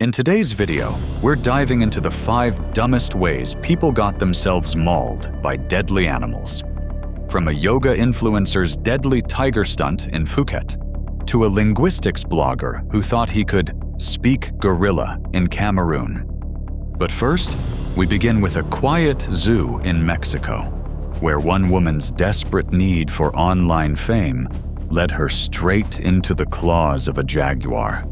In today's video, we're diving into the 5 dumbest ways people got themselves mauled by deadly animals. From a yoga influencer's deadly tiger stunt in Phuket, to a linguistics blogger who thought he could speak gorilla in Cameroon. But first, we begin with a quiet zoo in Mexico, where one woman's desperate need for online fame led her straight into the claws of a jaguar.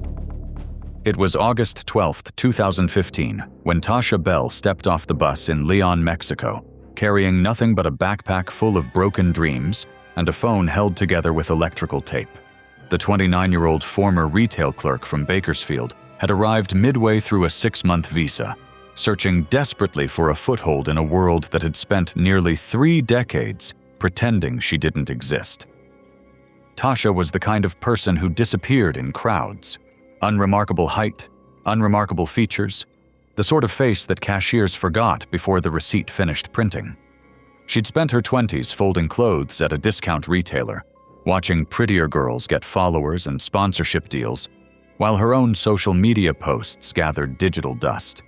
It was August 12, 2015, when Tasha Bell stepped off the bus in Leon, Mexico, carrying nothing but a backpack full of broken dreams and a phone held together with electrical tape. The 29-year-old former retail clerk from Bakersfield had arrived midway through a 6-month visa, searching desperately for a foothold in a world that had spent nearly 3 decades pretending she didn't exist. Tasha was the kind of person who disappeared in crowds. Unremarkable height, unremarkable features, the sort of face that cashiers forgot before the receipt finished printing. She'd spent her 20s folding clothes at a discount retailer, watching prettier girls get followers and sponsorship deals, while her own social media posts gathered digital dust.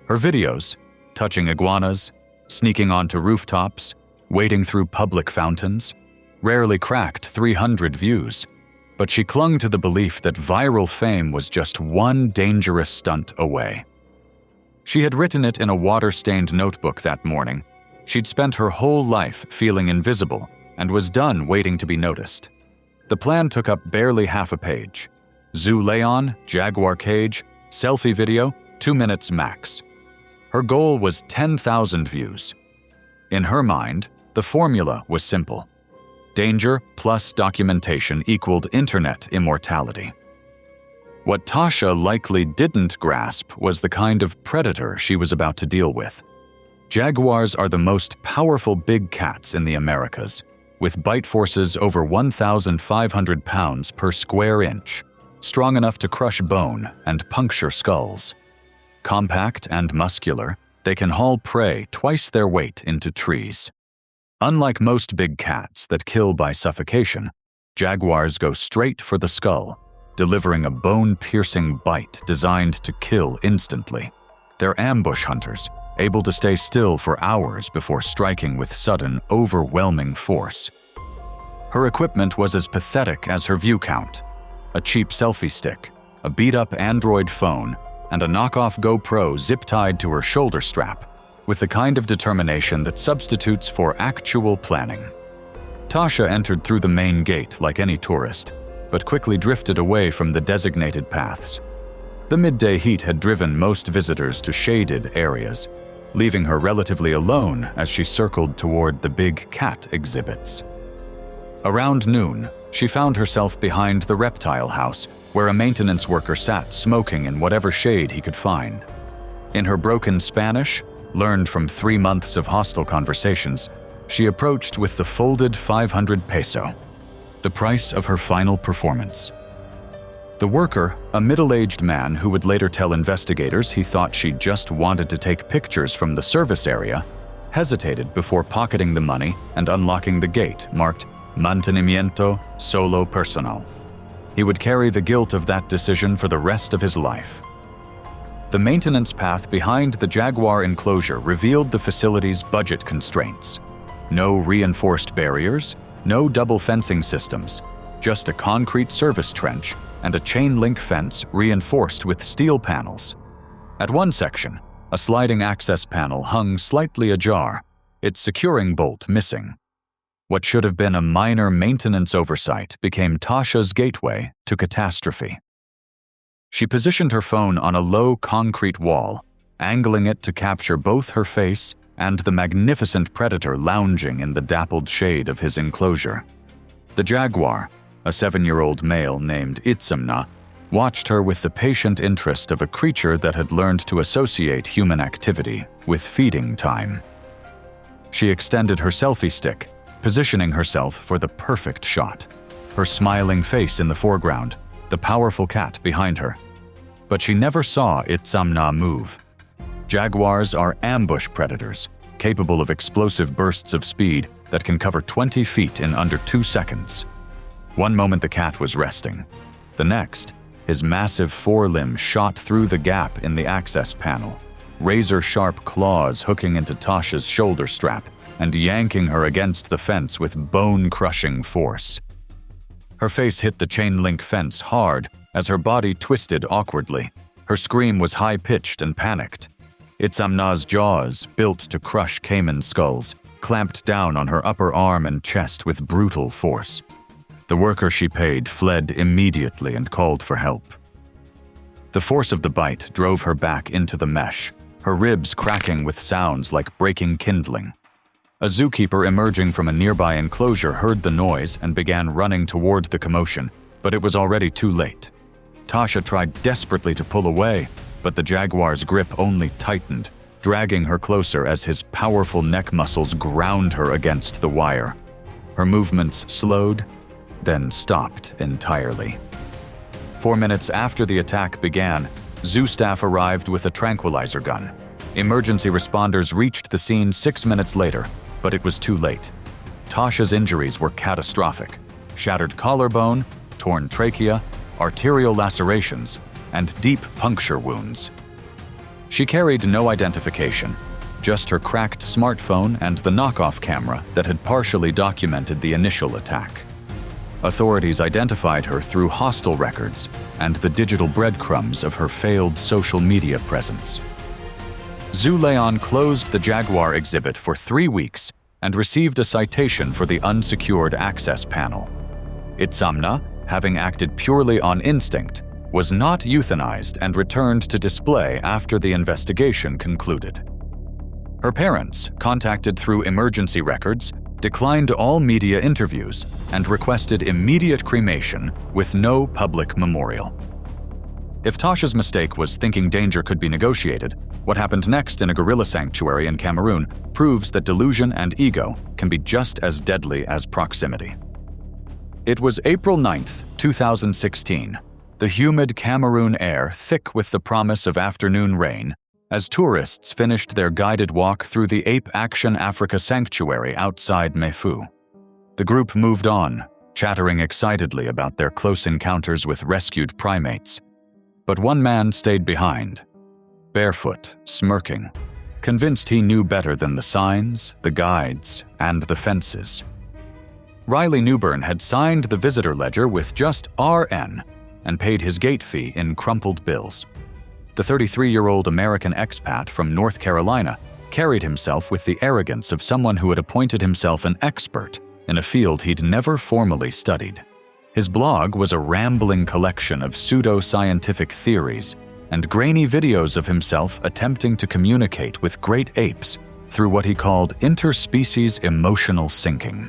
Her videos, touching iguanas, sneaking onto rooftops, wading through public fountains, rarely cracked 300 views. But she clung to the belief that viral fame was just one dangerous stunt away. She had written it in a water-stained notebook that morning. She'd spent her whole life feeling invisible and was done waiting to be noticed. The plan took up barely half a page. Zoo Leon, jaguar cage, selfie video, 2 minutes max. Her goal was 10,000 views. In her mind, the formula was simple. Danger plus documentation equaled internet immortality. What Tasha likely didn't grasp was the kind of predator she was about to deal with. Jaguars are the most powerful big cats in the Americas, with bite forces over 1,500 pounds per square inch, strong enough to crush bone and puncture skulls. Compact and muscular, they can haul prey twice their weight into trees. Unlike most big cats that kill by suffocation, jaguars go straight for the skull, delivering a bone-piercing bite designed to kill instantly. They're ambush hunters, able to stay still for hours before striking with sudden, overwhelming force. Her equipment was as pathetic as her view count: a cheap selfie stick, a beat-up Android phone, and a knockoff GoPro zip-tied to her shoulder strap, with the kind of determination that substitutes for actual planning. Tasha entered through the main gate like any tourist, but quickly drifted away from the designated paths. The midday heat had driven most visitors to shaded areas, leaving her relatively alone as she circled toward the big cat exhibits. Around noon, she found herself behind the reptile house, where a maintenance worker sat smoking in whatever shade he could find. In her broken Spanish, learned from 3 months of hostile conversations, she approached with the folded 500 peso, the price of her final performance. The worker, a middle-aged man who would later tell investigators he thought she just wanted to take pictures from the service area, hesitated before pocketing the money and unlocking the gate marked Mantenimiento Solo Personal. He would carry the guilt of that decision for the rest of his life. The maintenance path behind the Jaguar enclosure revealed the facility's budget constraints. No reinforced barriers, no double fencing systems, just a concrete service trench and a chain-link fence reinforced with steel panels. At one section, a sliding access panel hung slightly ajar, its securing bolt missing. What should have been a minor maintenance oversight became Tasha's gateway to catastrophe. She positioned her phone on a low concrete wall, angling it to capture both her face and the magnificent predator lounging in the dappled shade of his enclosure. The jaguar, a 7-year-old male named Itzamna, watched her with the patient interest of a creature that had learned to associate human activity with feeding time. She extended her selfie stick, positioning herself for the perfect shot, her smiling face in the foreground, the powerful cat behind her. But she never saw Itzamna move. Jaguars are ambush predators, capable of explosive bursts of speed that can cover 20 feet in under 2 seconds. One moment the cat was resting. The next, His massive forelimb shot through the gap in the access panel, razor-sharp claws hooking into Tasha's shoulder strap and yanking her against the fence with bone-crushing force. Her face hit the chain-link fence hard as her body twisted awkwardly. Her scream was high-pitched and panicked. Itzamna's jaws, built to crush caiman skulls, clamped down on her upper arm and chest with brutal force. The worker she paid fled immediately and called for help. The force of the bite drove her back into the mesh, her ribs cracking with sounds like breaking kindling. A zookeeper emerging from a nearby enclosure heard the noise and began running toward the commotion, but it was already too late. Tasha tried desperately to pull away, but the jaguar's grip only tightened, dragging her closer as his powerful neck muscles ground her against the wire. Her movements slowed, then stopped entirely. 4 minutes after the attack began, zoo staff arrived with a tranquilizer gun. Emergency responders reached the scene 6 minutes later, but it was too late. Tasha's injuries were catastrophic: shattered collarbone, torn trachea, arterial lacerations, and deep puncture wounds. She carried no identification, just her cracked smartphone and the knockoff camera that had partially documented the initial attack. Authorities identified her through hostel records and the digital breadcrumbs of her failed social media presence. Zoo Leon closed the Jaguar exhibit for 3 weeks and received a citation for the unsecured access panel. Itzamna, having acted purely on instinct, was not euthanized and returned to display after the investigation concluded. Her parents, contacted through emergency records, declined all media interviews and requested immediate cremation with no public memorial. If Tasha's mistake was thinking danger could be negotiated, what happened next in a gorilla sanctuary in Cameroon proves that delusion and ego can be just as deadly as proximity. It was April 9th, 2016, the humid Cameroon air thick with the promise of afternoon rain, as tourists finished their guided walk through the Ape Action Africa Sanctuary outside Mefu. The group moved on, chattering excitedly about their close encounters with rescued primates. But one man stayed behind, barefoot, smirking, convinced he knew better than the signs, the guides, and the fences. Riley Newburn had signed the visitor ledger with just RN and paid his gate fee in crumpled bills. The 33-year-old American expat from North Carolina carried himself with the arrogance of someone who had appointed himself an expert in a field he'd never formally studied. His blog was a rambling collection of pseudo-scientific theories and grainy videos of himself attempting to communicate with great apes through what he called interspecies emotional syncing.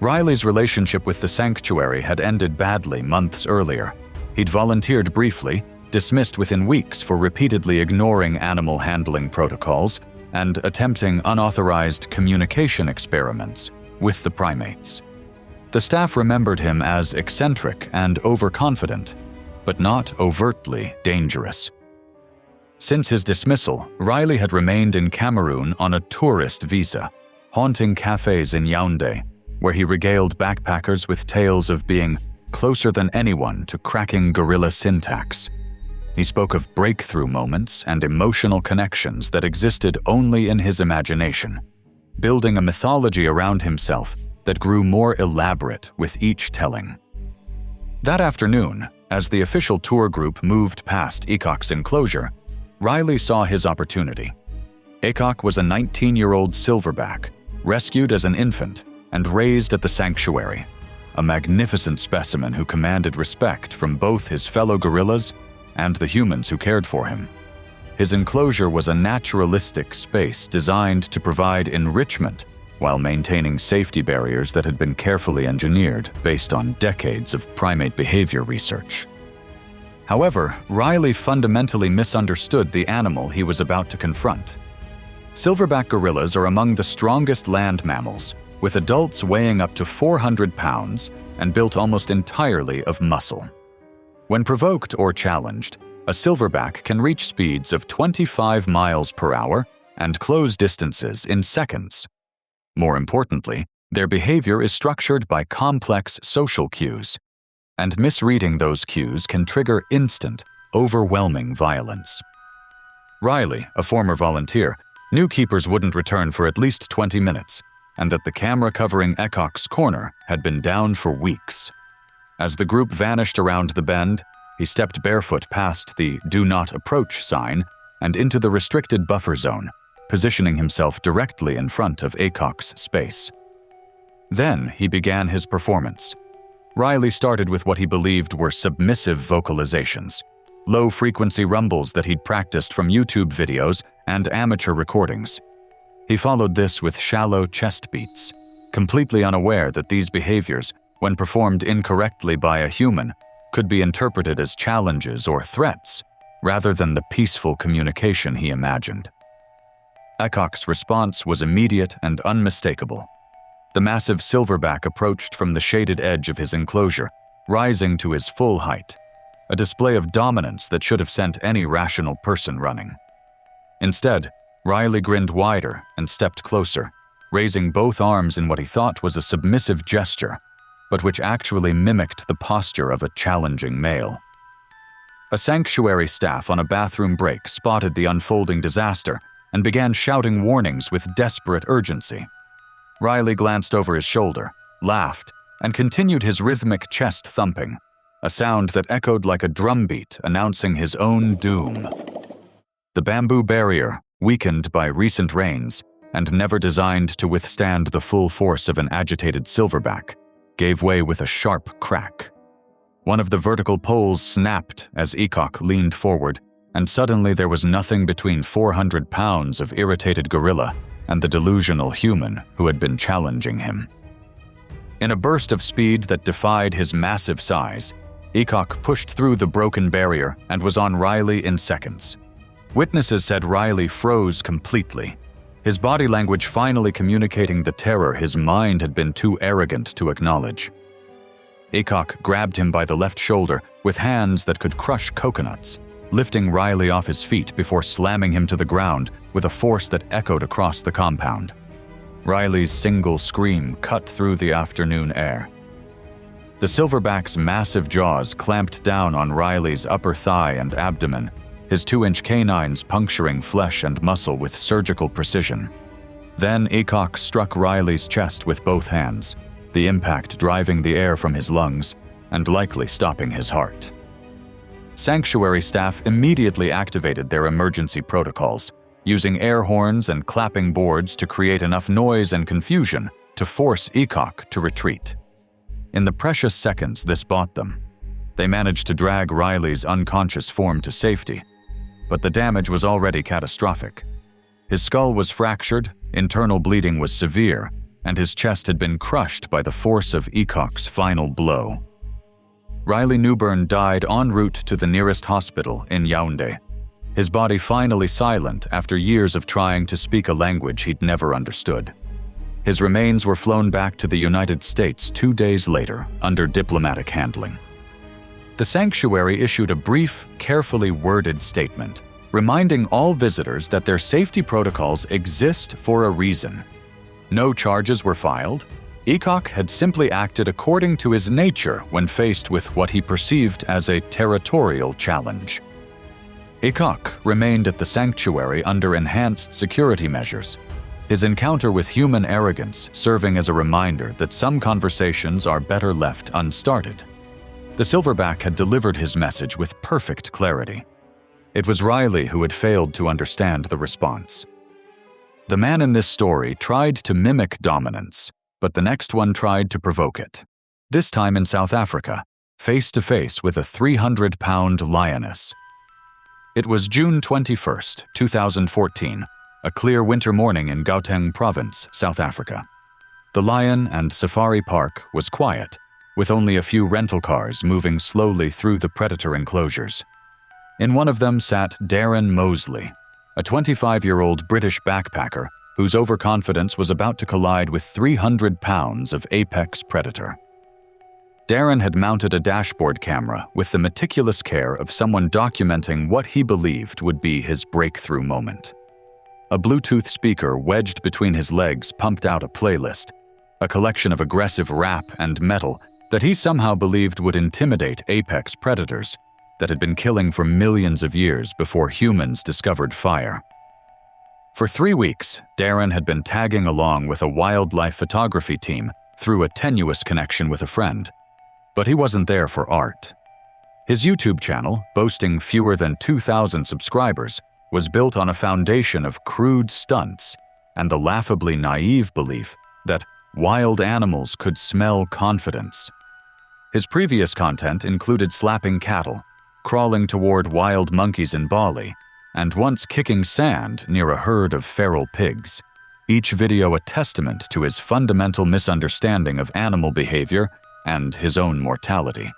Riley's relationship with the sanctuary had ended badly months earlier. He'd volunteered briefly, dismissed within weeks for repeatedly ignoring animal handling protocols and attempting unauthorized communication experiments with the primates. The staff remembered him as eccentric and overconfident, but not overtly dangerous. Since his dismissal, Riley had remained in Cameroon on a tourist visa, haunting cafes in Yaoundé, where he regaled backpackers with tales of being closer than anyone to cracking gorilla syntax. He spoke of breakthrough moments and emotional connections that existed only in his imagination, building a mythology around himself that grew more elaborate with each telling. That afternoon, as the official tour group moved past Ecock's enclosure, Riley saw his opportunity. Ecock was a 19-year-old silverback, rescued as an infant and raised at the sanctuary, a magnificent specimen who commanded respect from both his fellow gorillas and the humans who cared for him. His enclosure was a naturalistic space designed to provide enrichment while maintaining safety barriers that had been carefully engineered based on decades of primate behavior research. However, Riley fundamentally misunderstood the animal he was about to confront. Silverback gorillas are among the strongest land mammals, with adults weighing up to 400 pounds and built almost entirely of muscle. When provoked or challenged, a silverback can reach speeds of 25 miles per hour and close distances in seconds. More importantly, their behavior is structured by complex social cues. and misreading those cues can trigger instant, overwhelming violence. Riley, a former volunteer, knew keepers wouldn't return for at least 20 minutes, and that the camera covering Ecock's corner had been down for weeks. As the group vanished around the bend, he stepped barefoot past the "Do Not Approach" sign and into the restricted buffer zone, positioning himself directly in front of Ecock's space. Then he began his performance. Riley started with what he believed were submissive vocalizations, low-frequency rumbles that he'd practiced from YouTube videos and amateur recordings. He followed this with shallow chest beats, completely unaware that these behaviors, when performed incorrectly by a human, could be interpreted as challenges or threats, rather than the peaceful communication he imagined. Ecock's response was immediate and unmistakable. The massive silverback approached from the shaded edge of his enclosure, rising to his full height, a display of dominance that should have sent any rational person running. Instead, Riley grinned wider and stepped closer, raising both arms in what he thought was a submissive gesture, but which actually mimicked the posture of a challenging male. A sanctuary staff on a bathroom break spotted the unfolding disaster and began shouting warnings with desperate urgency. Riley glanced over his shoulder, laughed, and continued his rhythmic chest thumping, a sound that echoed like a drumbeat announcing his own doom. The bamboo barrier, weakened by recent rains and never designed to withstand the full force of an agitated silverback, gave way with a sharp crack. One of the vertical poles snapped as Ecock leaned forward, and suddenly there was nothing between 400 pounds of irritated gorilla and the delusional human who had been challenging him. In a burst of speed that defied his massive size, Ecock pushed through the broken barrier and was on Riley in seconds. Witnesses said Riley froze completely, his body language finally communicating the terror his mind had been too arrogant to acknowledge. Ecock grabbed him by the left shoulder with hands that could crush coconuts, lifting Riley off his feet before slamming him to the ground with a force that echoed across the compound. Riley's single scream cut through the afternoon air. The silverback's massive jaws clamped down on Riley's upper thigh and abdomen, his 2-inch canines puncturing flesh and muscle with surgical precision. Then Ecock struck Riley's chest with both hands, the impact driving the air from his lungs and likely stopping his heart. Sanctuary staff immediately activated their emergency protocols, using air horns and clapping boards to create enough noise and confusion to force Ecock to retreat. In the precious seconds this bought them, they managed to drag Riley's unconscious form to safety, but the damage was already catastrophic. His skull was fractured, internal bleeding was severe, and his chest had been crushed by the force of Ecock's final blow. Riley Newburn died en route to the nearest hospital in Yaoundé, his body finally silent after years of trying to speak a language he'd never understood. His remains were flown back to the United States 2 days later under diplomatic handling. The sanctuary issued a brief, carefully worded statement, reminding all visitors that their safety protocols exist for a reason. No charges were filed. Ecock had simply acted according to his nature when faced with what he perceived as a territorial challenge. Ecock remained at the sanctuary under enhanced security measures, his encounter with human arrogance serving as a reminder that some conversations are better left unstarted. The silverback had delivered his message with perfect clarity. It was Riley who had failed to understand the response. The man in this story tried to mimic dominance, but the next one tried to provoke it, this time in South Africa, face to face with a 300-pound lioness. It was June 21, 2014, a clear winter morning in Gauteng province, South Africa. The lion and safari park was quiet, with only a few rental cars moving slowly through the predator enclosures. In one of them sat Darren Mosley, a 25-year-old British backpacker whose overconfidence was about to collide with 300 pounds of apex predator. Darren had mounted a dashboard camera with the meticulous care of someone documenting what he believed would be his breakthrough moment. A Bluetooth speaker wedged between his legs pumped out a playlist, a collection of aggressive rap and metal that he somehow believed would intimidate apex predators that had been killing for millions of years before humans discovered fire. For 3 weeks, Darren had been tagging along with a wildlife photography team through a tenuous connection with a friend, but he wasn't there for art. His YouTube channel, boasting fewer than 2,000 subscribers, was built on a foundation of crude stunts and the laughably naive belief that wild animals could smell confidence. His previous content included slapping cattle, crawling toward wild monkeys in Bali, and once kicking sand near a herd of feral pigs, each video a testament to his fundamental misunderstanding of animal behavior and his own mortality.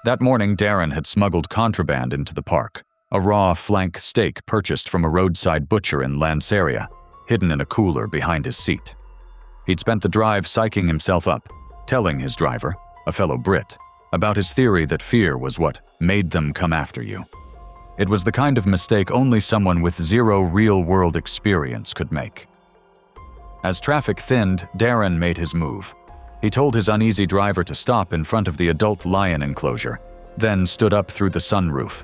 That morning, Darren had smuggled contraband into the park, a raw flank steak purchased from a roadside butcher in Lanseria, hidden in a cooler behind his seat. He'd spent the drive psyching himself up, telling his driver, a fellow Brit, about his theory that fear was what made them come after you. It was the kind of mistake only someone with zero real-world experience could make. As traffic thinned, Darren made his move. He told his uneasy driver to stop in front of the adult lion enclosure, then stood up through the sunroof.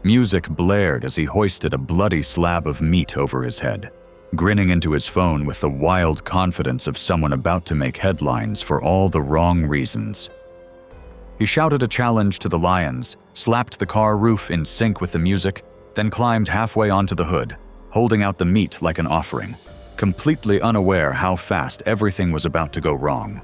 Music blared as he hoisted a bloody slab of meat over his head, grinning into his phone with the wild confidence of someone about to make headlines for all the wrong reasons. He shouted a challenge to the lions, slapped the car roof in sync with the music, then climbed halfway onto the hood, holding out the meat like an offering, completely unaware how fast everything was about to go wrong.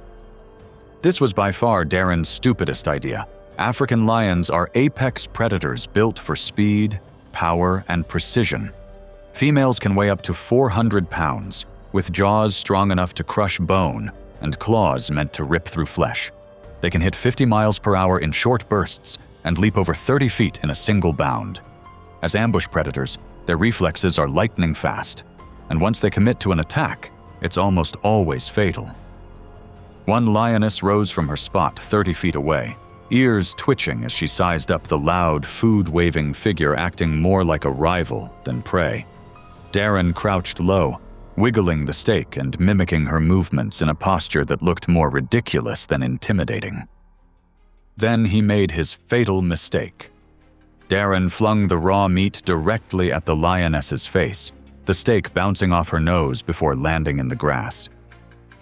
This was by far Darren's stupidest idea. African lions are apex predators built for speed, power, and precision. Females can weigh up to 400 pounds, with jaws strong enough to crush bone and claws meant to rip through flesh. They can hit 50 miles per hour in short bursts and leap over 30 feet in a single bound. As ambush predators, their reflexes are lightning fast, and once they commit to an attack, it's almost always fatal. One lioness rose from her spot 30 feet away, ears twitching as she sized up the loud, food-waving figure acting more like a rival than prey. Darren crouched low, wiggling the steak and mimicking her movements in a posture that looked more ridiculous than intimidating. Then he made his fatal mistake. Darren flung the raw meat directly at the lioness's face, the steak bouncing off her nose before landing in the grass.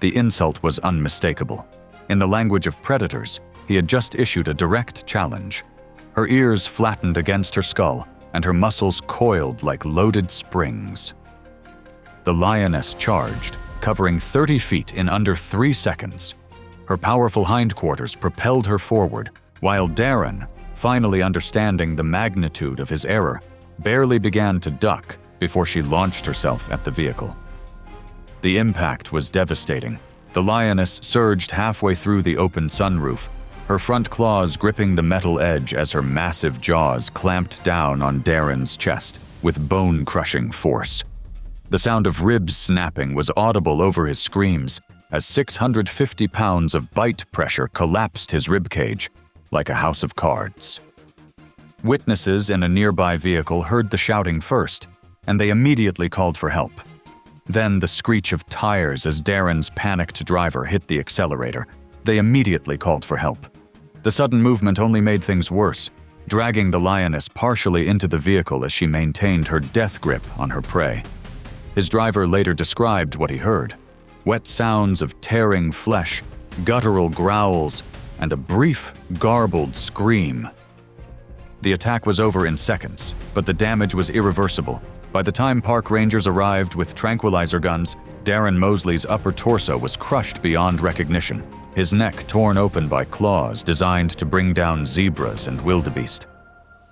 The insult was unmistakable. In the language of predators, he had just issued a direct challenge. Her ears flattened against her skull, and her muscles coiled like loaded springs. The lioness charged, covering 30 feet in under 3 seconds. Her powerful hindquarters propelled her forward, while Darren, finally understanding the magnitude of his error, barely began to duck before she launched herself at the vehicle. The impact was devastating. The lioness surged halfway through the open sunroof, her front claws gripping the metal edge as her massive jaws clamped down on Darren's chest with bone-crushing force. The sound of ribs snapping was audible over his screams as 650 pounds of bite pressure collapsed his ribcage like a house of cards. Witnesses in a nearby vehicle heard the shouting first, and they immediately called for help. Then the screech of tires as Darren's panicked driver hit the accelerator. They immediately called for help. The sudden movement only made things worse, dragging the lioness partially into the vehicle as she maintained her death grip on her prey. His driver later described what he heard: wet sounds of tearing flesh, guttural growls, and a brief, garbled scream. The attack was over in seconds, but the damage was irreversible. By the time park rangers arrived with tranquilizer guns, Darren Mosley's upper torso was crushed beyond recognition, his neck torn open by claws designed to bring down zebras and wildebeest.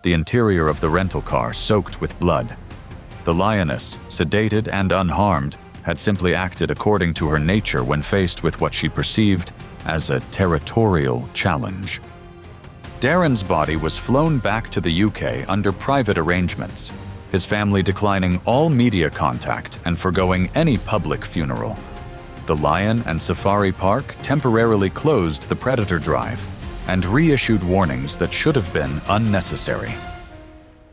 The interior of the rental car soaked with blood. The lioness, sedated and unharmed, had simply acted according to her nature when faced with what she perceived as a territorial challenge. Darren's body was flown back to the UK under private arrangements, his family declining all media contact and forgoing any public funeral. The Lion and Safari Park temporarily closed the Predator Drive and reissued warnings that should have been unnecessary.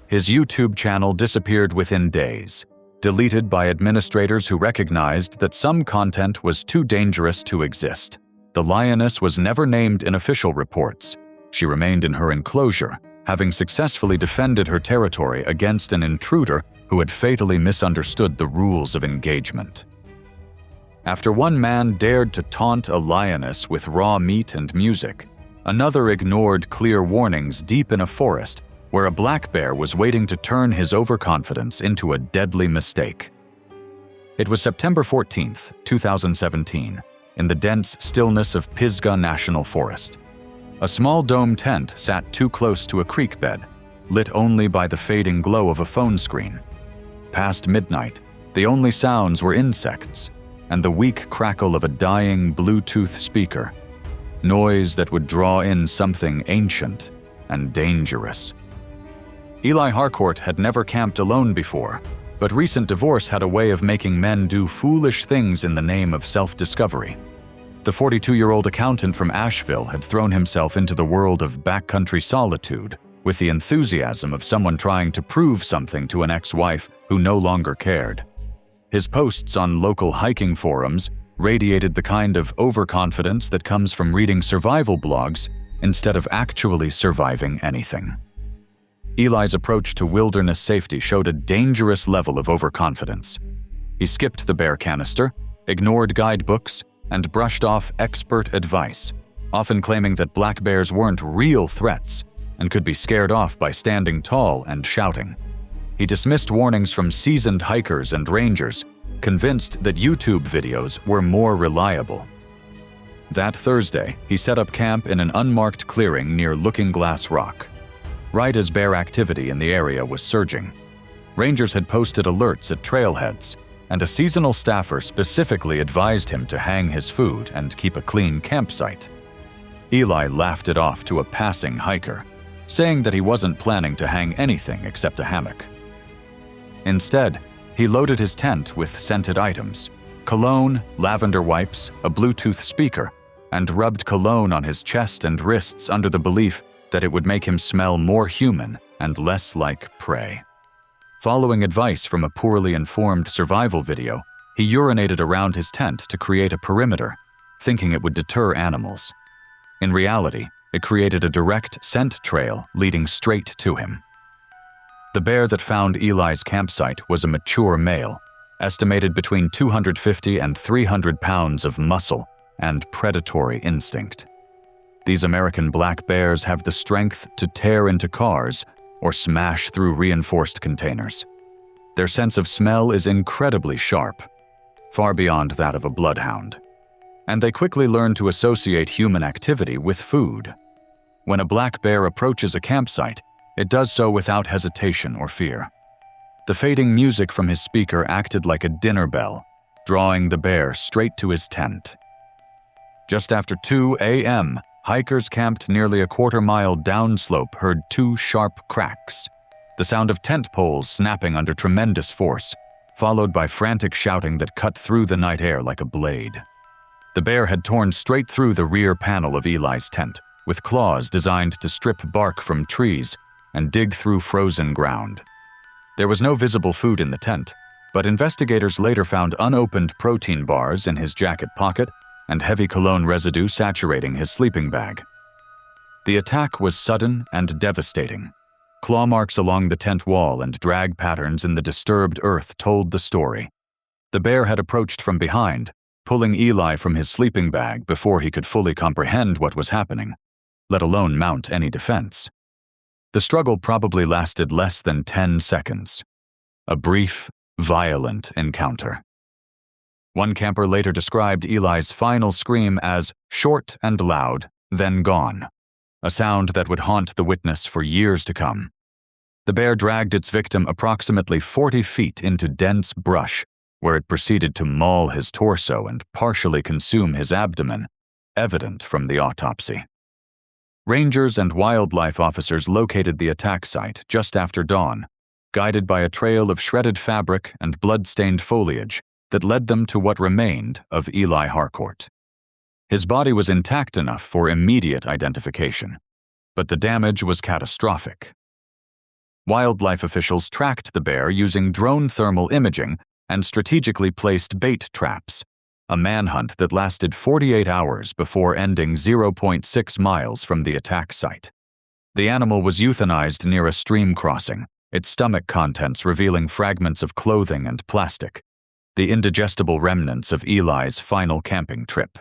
His YouTube channel disappeared within days, deleted by administrators who recognized that some content was too dangerous to exist. The lioness was never named in official reports. She remained in her enclosure, having successfully defended her territory against an intruder who had fatally misunderstood the rules of engagement. After one man dared to taunt a lioness with raw meat and music, another ignored clear warnings deep in a forest where a black bear was waiting to turn his overconfidence into a deadly mistake. It was September 14, 2017, in the dense stillness of Pisgah National Forest. A small dome tent sat too close to a creek bed, lit only by the fading glow of a phone screen. Past midnight, the only sounds were insects and the weak crackle of a dying Bluetooth speaker, noise that would draw in something ancient and dangerous. Eli Harcourt had never camped alone before, but recent divorce had a way of making men do foolish things in the name of self-discovery. The 42-year-old accountant from Asheville had thrown himself into the world of backcountry solitude with the enthusiasm of someone trying to prove something to an ex-wife who no longer cared. His posts on local hiking forums radiated the kind of overconfidence that comes from reading survival blogs instead of actually surviving anything. Eli's approach to wilderness safety showed a dangerous level of overconfidence. He skipped the bear canister, ignored guidebooks, and brushed off expert advice, often claiming that black bears weren't real threats and could be scared off by standing tall and shouting. He dismissed warnings from seasoned hikers and rangers, convinced that YouTube videos were more reliable. That Thursday, he set up camp in an unmarked clearing near Looking Glass Rock, right as bear activity in the area was surging. Rangers had posted alerts at trailheads, and a seasonal staffer specifically advised him to hang his food and keep a clean campsite. Eli laughed it off to a passing hiker, saying that he wasn't planning to hang anything except a hammock. Instead, he loaded his tent with scented items, cologne, lavender wipes, a Bluetooth speaker, and rubbed cologne on his chest and wrists under the belief that it would make him smell more human and less like prey. Following advice from a poorly informed survival video, he urinated around his tent to create a perimeter, thinking it would deter animals. In reality, it created a direct scent trail leading straight to him. The bear that found Eli's campsite was a mature male, estimated between 250 and 300 pounds of muscle and predatory instinct. These American black bears have the strength to tear into cars or smash through reinforced containers. Their sense of smell is incredibly sharp, far beyond that of a bloodhound. And they quickly learn to associate human activity with food. When a black bear approaches a campsite, it does so without hesitation or fear. The fading music from his speaker acted like a dinner bell, drawing the bear straight to his tent. Just after 2 a.m., hikers camped nearly a quarter-mile downslope heard 2 sharp cracks, the sound of tent poles snapping under tremendous force, followed by frantic shouting that cut through the night air like a blade. The bear had torn straight through the rear panel of Eli's tent, with claws designed to strip bark from trees and dig through frozen ground. There was no visible food in the tent, but investigators later found unopened protein bars in his jacket pocket and heavy cologne residue saturating his sleeping bag. The attack was sudden and devastating. Claw marks along the tent wall and drag patterns in the disturbed earth told the story. The bear had approached from behind, pulling Eli from his sleeping bag before he could fully comprehend what was happening, let alone mount any defense. The struggle probably lasted less than 10 seconds. A brief, violent encounter. One camper later described Eli's final scream as short and loud, then gone, a sound that would haunt the witness for years to come. The bear dragged its victim approximately 40 feet into dense brush, where it proceeded to maul his torso and partially consume his abdomen, evident from the autopsy. Rangers and wildlife officers located the attack site just after dawn, guided by a trail of shredded fabric and blood-stained foliage that led them to what remained of Eli Harcourt. His body was intact enough for immediate identification, but the damage was catastrophic. Wildlife officials tracked the bear using drone thermal imaging and strategically placed bait traps, a manhunt that lasted 48 hours before ending 0.6 miles from the attack site. The animal was euthanized near a stream crossing, its stomach contents revealing fragments of clothing and plastic, the indigestible remnants of Eli's final camping trip.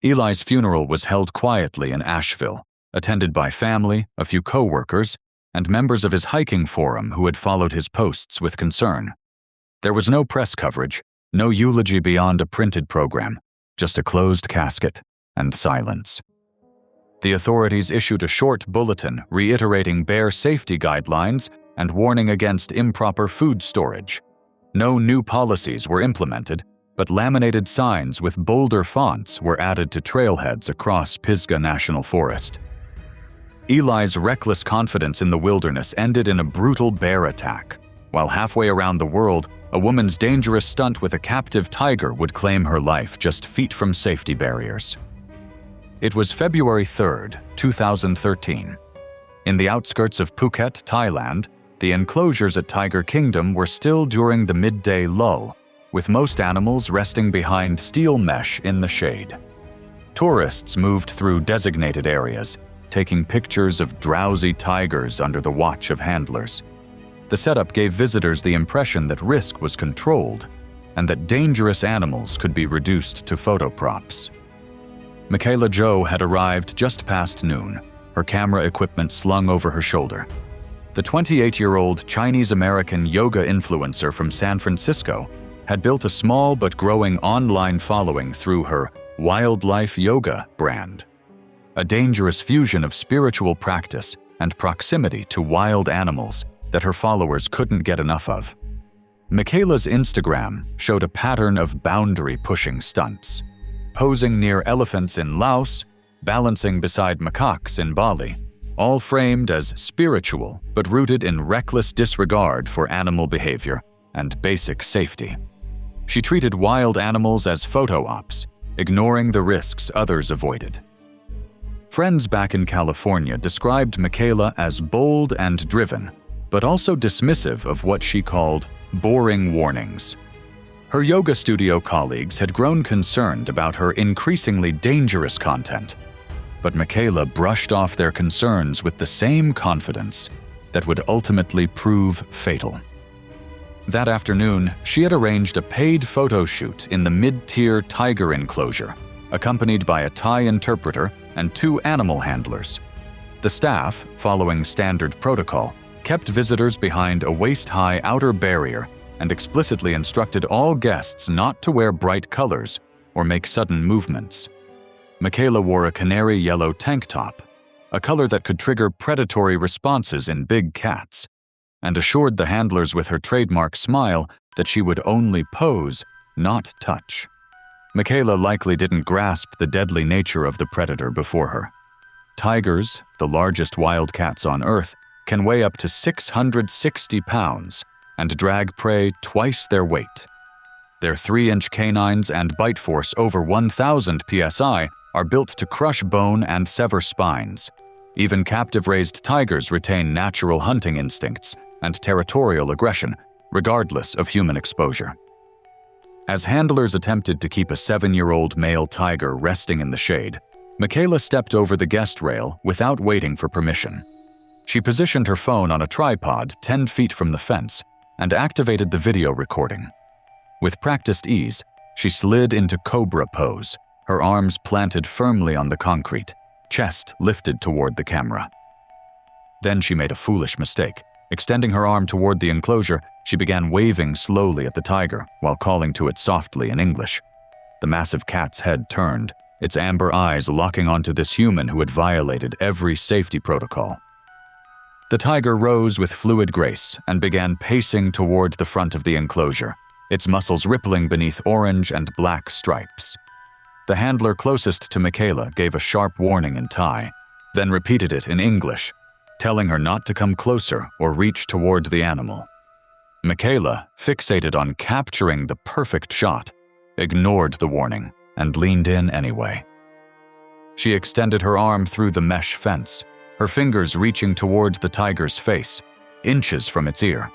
Eli's funeral was held quietly in Asheville, attended by family, a few co-workers, and members of his hiking forum who had followed his posts with concern. There was no press coverage, no eulogy beyond a printed program, just a closed casket and silence. The authorities issued a short bulletin reiterating bear safety guidelines and warning against improper food storage. No new policies were implemented, but laminated signs with bolder fonts were added to trailheads across Pisgah National Forest. Eli's reckless confidence in the wilderness ended in a brutal bear attack, while halfway around the world, a woman's dangerous stunt with a captive tiger would claim her life just feet from safety barriers. It was February 3, 2013. In the outskirts of Phuket, Thailand, the enclosures at Tiger Kingdom were still during the midday lull, with most animals resting behind steel mesh in the shade. Tourists moved through designated areas, taking pictures of drowsy tigers under the watch of handlers. The setup gave visitors the impression that risk was controlled and that dangerous animals could be reduced to photo props. Michaela Jo had arrived just past noon, her camera equipment slung over her shoulder. The 28-year-old Chinese-American yoga influencer from San Francisco had built a small but growing online following through her Wildlife Yoga brand, a dangerous fusion of spiritual practice and proximity to wild animals that her followers couldn't get enough of. Michaela's Instagram showed a pattern of boundary-pushing stunts, posing near elephants in Laos, balancing beside macaques in Bali, all framed as spiritual but rooted in reckless disregard for animal behavior and basic safety. She treated wild animals as photo ops, ignoring the risks others avoided. Friends back in California described Michaela as bold and driven, but also dismissive of what she called boring warnings. Her yoga studio colleagues had grown concerned about her increasingly dangerous content, but Michaela brushed off their concerns with the same confidence that would ultimately prove fatal. That afternoon, she had arranged a paid photo shoot in the mid-tier tiger enclosure, accompanied by a Thai interpreter and 2 animal handlers. The staff, following standard protocol, kept visitors behind a waist-high outer barrier and explicitly instructed all guests not to wear bright colors or make sudden movements. Michaela wore a canary yellow tank top, a color that could trigger predatory responses in big cats, and assured the handlers with her trademark smile that she would only pose, not touch. Michaela likely didn't grasp the deadly nature of the predator before her. Tigers, the largest wild cats on Earth, can weigh up to 660 pounds and drag prey twice their weight. Their 3-inch canines and bite force over 1,000 psi are built to crush bone and sever spines. Even captive-raised tigers retain natural hunting instincts and territorial aggression, regardless of human exposure. As handlers attempted to keep a 7-year-old male tiger resting in the shade, Michaela stepped over the guest rail without waiting for permission. She positioned her phone on a tripod 10 feet from the fence and activated the video recording. With practiced ease, she slid into cobra pose, her arms planted firmly on the concrete, chest lifted toward the camera. Then she made a foolish mistake. Extending her arm toward the enclosure, she began waving slowly at the tiger while calling to it softly in English. The massive cat's head turned, its amber eyes locking onto this human who had violated every safety protocol. The tiger rose with fluid grace and began pacing toward the front of the enclosure, its muscles rippling beneath orange and black stripes. The handler closest to Michaela gave a sharp warning in Thai, then repeated it in English, telling her not to come closer or reach toward the animal. Michaela, fixated on capturing the perfect shot, ignored the warning and leaned in anyway. She extended her arm through the mesh fence, her fingers reaching toward the tiger's face, inches from its ear.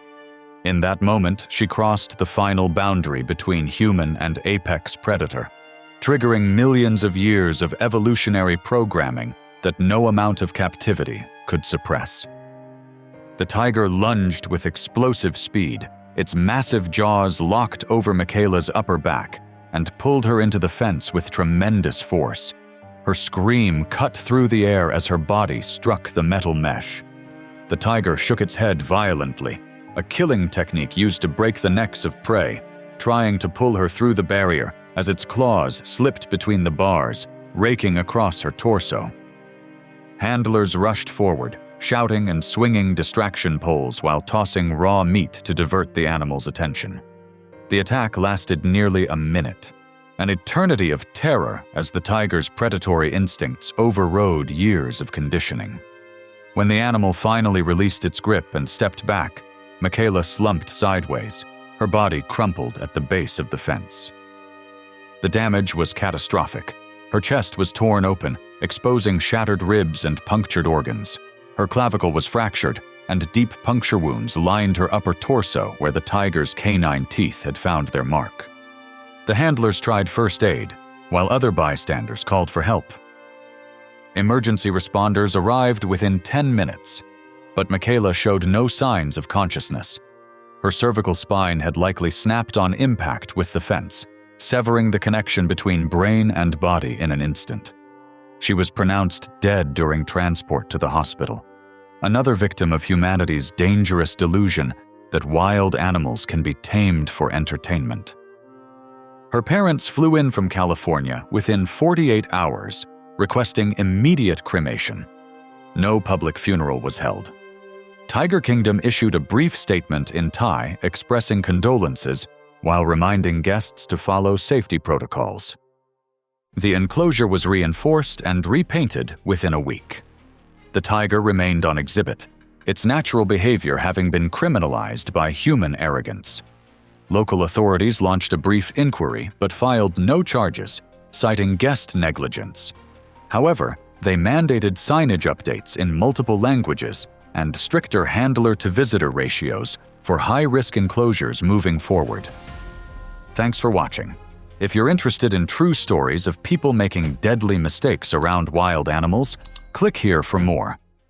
In that moment, she crossed the final boundary between human and apex predator, triggering millions of years of evolutionary programming that no amount of captivity could suppress. The tiger lunged with explosive speed, its massive jaws locked over Michaela's upper back and pulled her into the fence with tremendous force. Her scream cut through the air as her body struck the metal mesh. The tiger shook its head violently, a killing technique used to break the necks of prey, trying to pull her through the barrier as its claws slipped between the bars, raking across her torso. Handlers rushed forward, shouting and swinging distraction poles while tossing raw meat to divert the animal's attention. The attack lasted nearly a minute, an eternity of terror as the tiger's predatory instincts overrode years of conditioning. When the animal finally released its grip and stepped back, Michaela slumped sideways, her body crumpled at the base of the fence. The damage was catastrophic. Her chest was torn open, exposing shattered ribs and punctured organs. Her clavicle was fractured, and deep puncture wounds lined her upper torso where the tiger's canine teeth had found their mark. The handlers tried first aid, while other bystanders called for help. Emergency responders arrived within 10 minutes, but Michaela showed no signs of consciousness. Her cervical spine had likely snapped on impact with the fence, severing the connection between brain and body in an instant. She was pronounced dead during transport to the hospital, another victim of humanity's dangerous delusion that wild animals can be tamed for entertainment. Her parents flew in from California within 48 hours, requesting immediate cremation. No public funeral was held. Tiger Kingdom issued a brief statement in Thai expressing condolences while reminding guests to follow safety protocols. The enclosure was reinforced and repainted within a week. The tiger remained on exhibit, its natural behavior having been criminalized by human arrogance. Local authorities launched a brief inquiry but filed no charges, citing guest negligence. However, they mandated signage updates in multiple languages and stricter handler-to-visitor ratios for high-risk enclosures moving forward. Thanks for watching. If you're interested in true stories of people making deadly mistakes around wild animals, click here for more.